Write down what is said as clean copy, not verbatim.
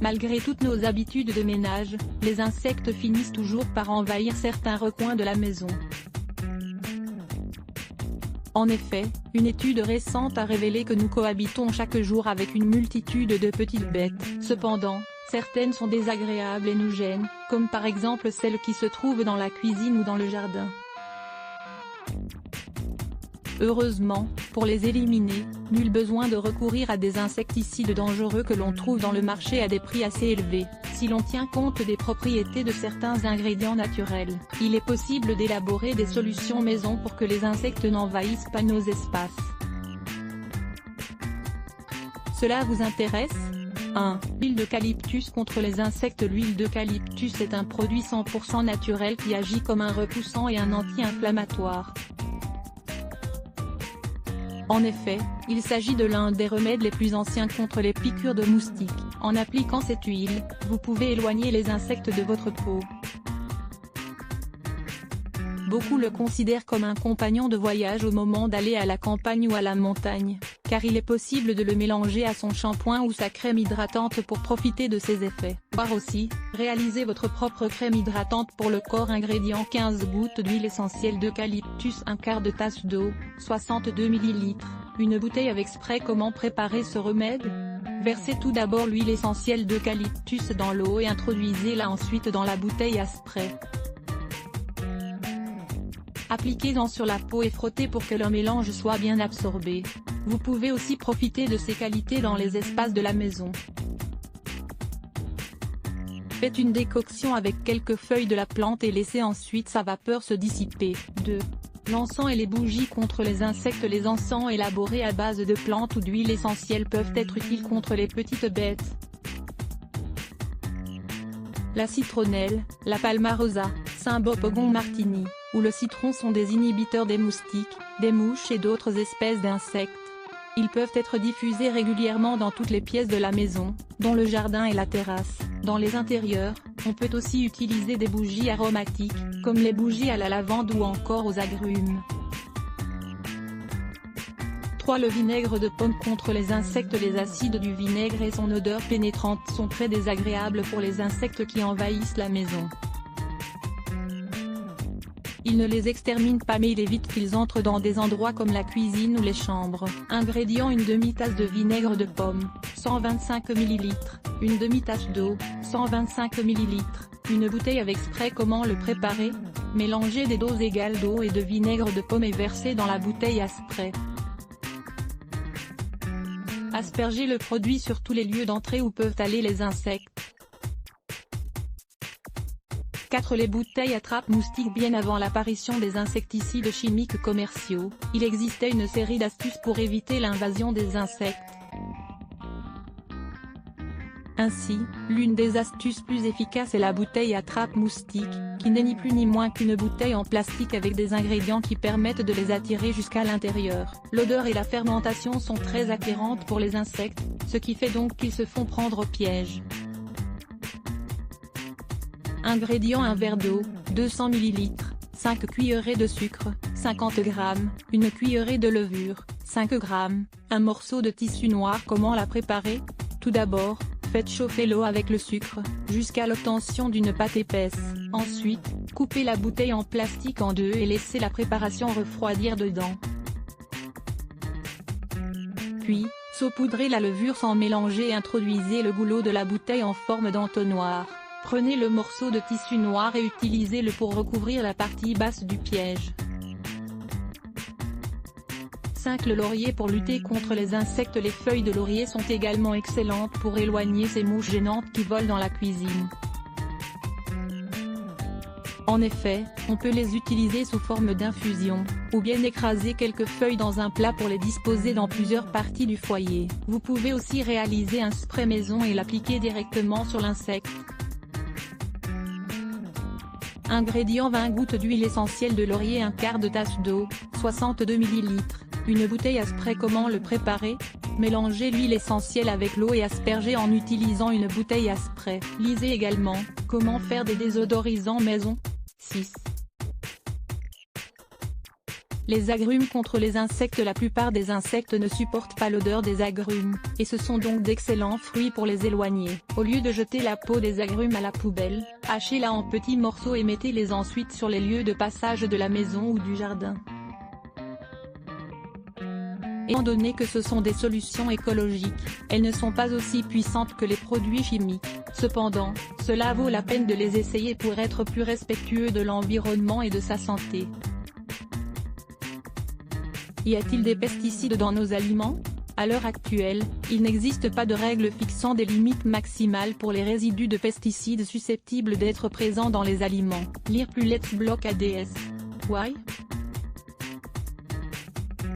Malgré toutes nos habitudes de ménage, les insectes finissent toujours par envahir certains recoins de la maison. En effet, une étude récente a révélé que nous cohabitons chaque jour avec une multitude de petites bêtes. Cependant, certaines sont désagréables et nous gênent, comme par exemple celles qui se trouvent dans la cuisine ou dans le jardin. Heureusement, pour les éliminer, nul besoin de recourir à des insecticides dangereux que l'on trouve dans le marché à des prix assez élevés. Si l'on tient compte des propriétés de certains ingrédients naturels, il est possible d'élaborer des solutions maison pour que les insectes n'envahissent pas nos espaces. Cela vous intéresse ? 1. L'huile d'eucalyptus contre les insectes. L'huile d'eucalyptus est un produit 100% naturel qui agit comme un repoussant et un anti-inflammatoire. En effet, il s'agit de l'un des remèdes les plus anciens contre les piqûres de moustiques. En appliquant cette huile, vous pouvez éloigner les insectes de votre peau. Beaucoup le considèrent comme un compagnon de voyage au moment d'aller à la campagne ou à la montagne, car il est possible de le mélanger à son shampoing ou sa crème hydratante pour profiter de ses effets. Voire aussi, réalisez votre propre crème hydratante pour le corps. Ingrédients: 15 gouttes d'huile essentielle d'eucalyptus, un quart de tasse d'eau, 62 ml, une bouteille avec spray. Comment préparer ce remède? Versez tout d'abord l'huile essentielle d'eucalyptus dans l'eau et introduisez-la ensuite dans la bouteille à spray. Appliquez-en sur la peau et frottez pour que le mélange soit bien absorbé. Vous pouvez aussi profiter de ses qualités dans les espaces de la maison. Faites une décoction avec quelques feuilles de la plante et laissez ensuite sa vapeur se dissiper. 2. L'encens et les bougies contre les insectes. Les encens élaborés à base de plantes ou d'huile essentielle peuvent être utiles contre les petites bêtes. La citronnelle, la palmarosa, Cymbopogon martini, ou le citron sont des inhibiteurs des moustiques, des mouches et d'autres espèces d'insectes. Ils peuvent être diffusés régulièrement dans toutes les pièces de la maison, dont le jardin et la terrasse. Dans les intérieurs, on peut aussi utiliser des bougies aromatiques, comme les bougies à la lavande ou encore aux agrumes. 3. Le vinaigre de pomme contre les insectes. Les acides du vinaigre et son odeur pénétrante sont très désagréables pour les insectes qui envahissent la maison. Il ne les extermine pas mais il évite qu'ils entrent dans des endroits comme la cuisine ou les chambres. Ingrédients: une demi-tasse de vinaigre de pomme, 125 ml, une demi-tasse d'eau, 125 ml, une bouteille avec spray. Comment le préparer? Mélangez des doses égales d'eau et de vinaigre de pomme et versez dans la bouteille à spray. Aspergez le produit sur tous les lieux d'entrée où peuvent aller les insectes. 4. Les bouteilles attrapent moustiques. Bien avant l'apparition des insecticides chimiques commerciaux, il existait une série d'astuces pour éviter l'invasion des insectes. Ainsi, l'une des astuces plus efficaces est la bouteille attrape moustiques, qui n'est ni plus ni moins qu'une bouteille en plastique avec des ingrédients qui permettent de les attirer jusqu'à l'intérieur. L'odeur et la fermentation sont très attirantes pour les insectes, ce qui fait donc qu'ils se font prendre au piège. Ingrédients: un verre d'eau, 200 ml, 5 cuillerées de sucre, 50 g, une cuillerée de levure, 5 g, un morceau de tissu noir. Comment la préparer? Tout d'abord, faites chauffer l'eau avec le sucre, jusqu'à l'obtention d'une pâte épaisse. Ensuite, coupez la bouteille en plastique en deux et laissez la préparation refroidir dedans. Puis, saupoudrez la levure sans mélanger et introduisez le goulot de la bouteille en forme d'entonnoir. Prenez le morceau de tissu noir et utilisez-le pour recouvrir la partie basse du piège. 5. Le laurier. Pour lutter contre les insectes, les feuilles de laurier sont également excellentes pour éloigner ces mouches gênantes qui volent dans la cuisine. En effet, on peut les utiliser sous forme d'infusion, ou bien écraser quelques feuilles dans un plat pour les disposer dans plusieurs parties du foyer. Vous pouvez aussi réaliser un spray maison et l'appliquer directement sur l'insecte. Ingrédients: 20 gouttes d'huile essentielle de laurier, un quart de tasse d'eau, 62 ml, une bouteille à spray. Comment le préparer? Mélangez l'huile essentielle avec l'eau et aspergez en utilisant une bouteille à spray. Lisez également Comment faire des désodorisants maison. 6. Les agrumes contre les insectes. La plupart des insectes ne supportent pas l'odeur des agrumes, et ce sont donc d'excellents fruits pour les éloigner. Au lieu de jeter la peau des agrumes à la poubelle, hachez-la en petits morceaux et mettez-les ensuite sur les lieux de passage de la maison ou du jardin. Étant donné que ce sont des solutions écologiques, elles ne sont pas aussi puissantes que les produits chimiques. Cependant, cela vaut la peine de les essayer pour être plus respectueux de l'environnement et de sa santé. Y a-t-il des pesticides dans nos aliments? À l'heure actuelle, il n'existe pas de règle fixant des limites maximales pour les résidus de pesticides susceptibles d'être présents dans les aliments. Lire plus Let's Block ADS. Why?